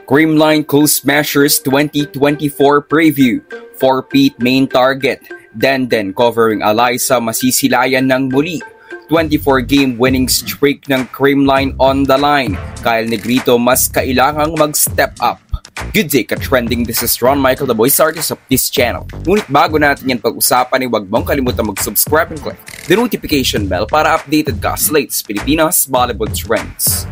Creamline Cool Smashers 2024 Preview. 4-peat main target. Denden covering Alyssa masisilayan ng muli. 24-game winning streak ng Creamline on the line. Kyle Negrito mas kailangang mag-step up. Good day ka-trending, this is Ron Michael, the voice artist of this channel. Ngunit bago natin yan pag-usapan, huwag mong kalimutan mag-subscribe and click the notification bell para updated ka sa latest Pilipinas volleyball trends.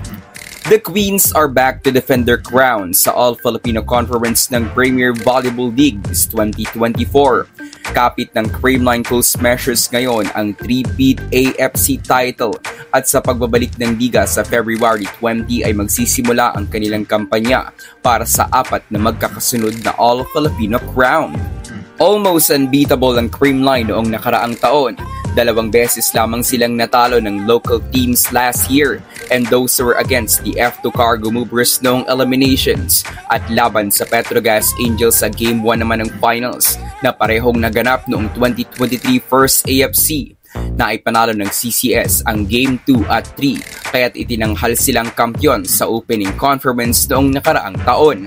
The Queens are back to defend their crown sa All-Filipino Conference ng Premier Volleyball League 2024. Kapit ng Creamline Cool Smashers ngayon ang 3-peat AFC title at sa pagbabalik ng liga sa February 20 ay magsisimula ang kanilang kampanya para sa apat na magkakasunod na All-Filipino crown. Almost unbeatable ang Creamline noong nakaraang taon. 2 beses lamang silang natalo ng local teams last year and those were against the F2 Cargo Movers noong eliminations at laban sa Petrogas Angels sa Game 1 naman ng finals na parehong naganap noong 2023 First AFC na ipanalo ng CCS ang Game 2 at 3 kaya't itinanghal silang kampyon sa opening conference noong nakaraang taon.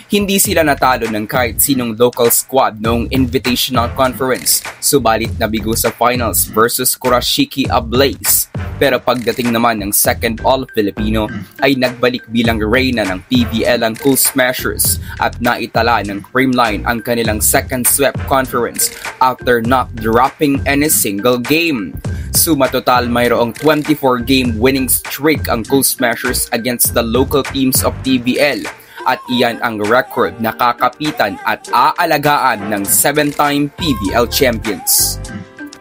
Hindi sila natalo ng kahit sinong local squad noong Invitational Conference, subalit nabigo sa finals versus Kurashiki Ablaze. Pero pagdating naman ng second All-Filipino ay nagbalik bilang reyna ng PVL ang Cool Smashers at naitala ng Creamline ang kanilang second sweep conference after not dropping any single game. Suma total mayroong 24-game winning streak ang Cool Smashers against the local teams of PVL. At iyan ang record na kakapitan at aalagaan ng 7-time PVL champions.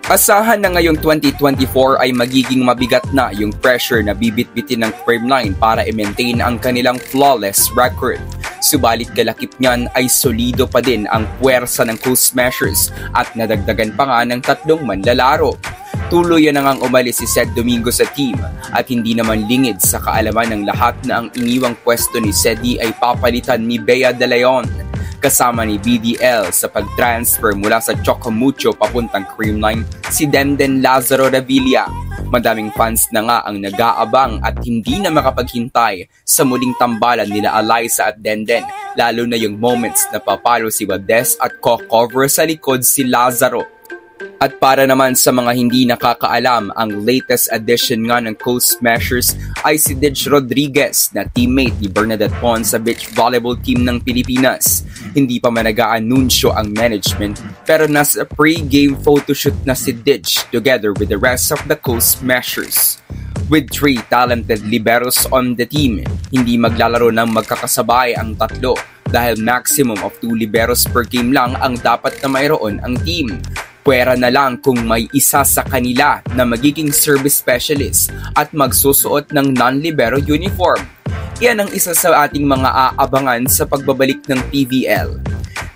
Asahan na ngayong 2024 ay magiging mabigat na yung pressure na bibitbitin ng Creamline para i-maintain ang kanilang flawless record. Subalit kalakip niyan ay solido pa din ang puwersa ng Cool Smashers at nadagdagan pa nga ng 3 manlalaro. Tuluyan na ngang umalis si Sed Domingo sa team at hindi naman lingid sa kaalaman ng lahat na ang iniwang pwesto ni Sedi ay papalitan ni Bea De Leon kasama ni BDL sa pag-transfer mula sa Chocomucho papuntang Creamline si Denden Lazaro Revilla. Madaming fans na nga ang nag-aabang at hindi na makapaghintay sa muling tambalan nila Alyssa at Denden lalo na yung moments na papalo si Valdez at co-cover sa likod si Lazaro. At para naman sa mga hindi nakakaalam, ang latest addition nga ng Cool Smashers ay si Dij Rodriguez na teammate ni Bernadette Pon sa beach volleyball team ng Pilipinas. Hindi pa man nag-aanunsyo ang management pero nasa pre-game photoshoot na si Dij together with the rest of the Cool Smashers. With 3 talented liberos on the team, hindi maglalaro ng magkakasabay ang tatlo dahil maximum of 2 liberos per game lang ang dapat na mayroon ang team. Pwera na lang kung may isa sa kanila na magiging service specialist at magsusuot ng non-libero uniform. Yan ang isa sa ating mga aabangan sa pagbabalik ng PVL.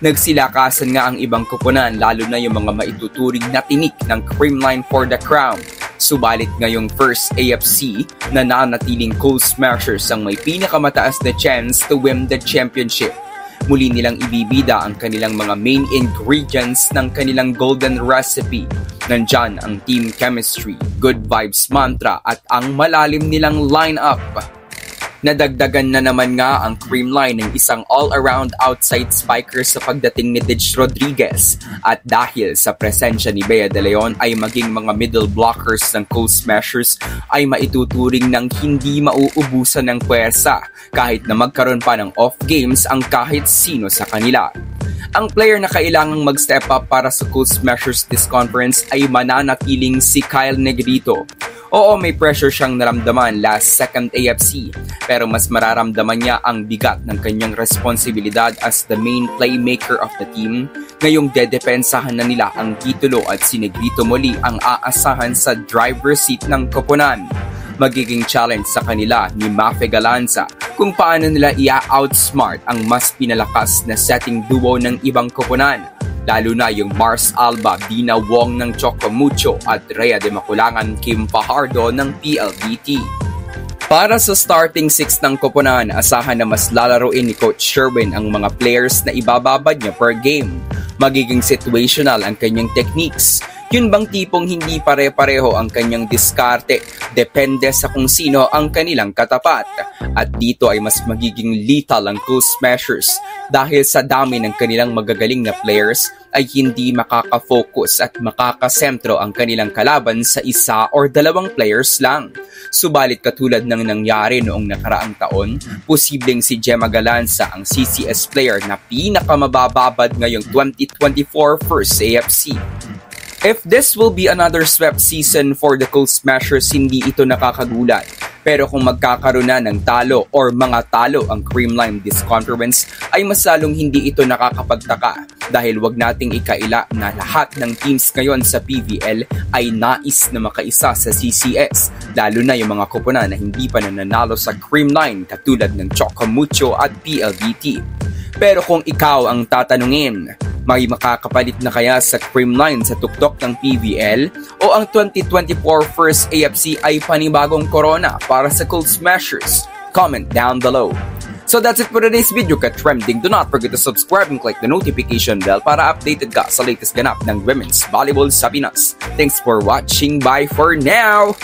Nagsilakasan nga ang ibang koponan lalo na yung mga maituturing na tinik ng Creamline for the crown. Subalit ngayong first AFC, nananatiling Cool Smashers ang may pinakamataas na chance to win the championship. Muli nilang ibibida ang kanilang mga main ingredients ng kanilang golden recipe. Nandyan ang team chemistry, good vibes mantra at ang malalim nilang lineup. Nadagdagan na naman nga ang Creamline ng isang all-around outside spiker sa pagdating ni Dij Rodriguez at dahil sa presensya ni Bea De Leon ay maging mga middle blockers ng Cool Smashers ay maituturing ng hindi mauubusan ng puwersa kahit na magkaroon pa ng off games ang kahit sino sa kanila. Ang player na kailangang mag-step up para sa Cool Smashers this conference ay mananatiling si Kyle Negrito. Oo, may pressure siyang naramdaman last second AFC pero mas mararamdaman niya ang bigat ng kanyang responsibilidad as the main playmaker of the team. Ngayong dedepensahan na nila ang titulo at si Negrito muli ang aasahan sa driver's seat ng koponan. Magiging challenge sa kanila ni Mafe Galanza kung paano nila i-outsmart ang mas pinalakas na setting duo ng ibang koponan. Lalo na yung Mars Alba, Dina Wong ng Chocomucho at Rhea de Maculangan, Kim Fajardo ng PLDT. Para sa starting 6 ng koponan, asahan na mas lalaruin ni Coach Sherwin ang mga players na ibababad niya per game. Magiging situational ang kanyang techniques. Yun bang tipong hindi pare-pareho ang kanyang diskarte, depende sa kung sino ang kanilang katapat. At dito ay mas magiging lethal ang close measures dahil sa dami ng kanilang magagaling na players ay hindi makaka-focus at makakasentro ang kanilang kalaban sa isa or dalawang players lang. Subalit katulad ng nangyari noong nakaraang taon, posibleng si Gemma Galanza ang CCS player na pinakamabababad ngayong 2024 First AFC. If this will be another swept season for the Cold Smashers, hindi ito nakakagulat. Pero kung magkakaroon na ng talo or mga talo ang Creamline this conference, ay mas lalong hindi ito nakakapagtaka dahil wag nating ikaila na lahat ng teams ngayon sa PVL ay nais na makaisa sa CCS, lalo na yung mga koponan na hindi pa nananalo sa Creamline katulad ng Chocomucho at PLDT. Pero kung ikaw ang tatanungin, may makakapalit na kaya sa Creamline sa tuktok ng PVL o ang 2024 First AFC ay panibagong corona para sa Cold Smashers? Comment down below. So that's it for today's video ka-trending. Do not forget to subscribe and click the notification bell para updated ka sa latest ganap ng women's volleyball sa Pinas. Thanks for watching. Bye for now!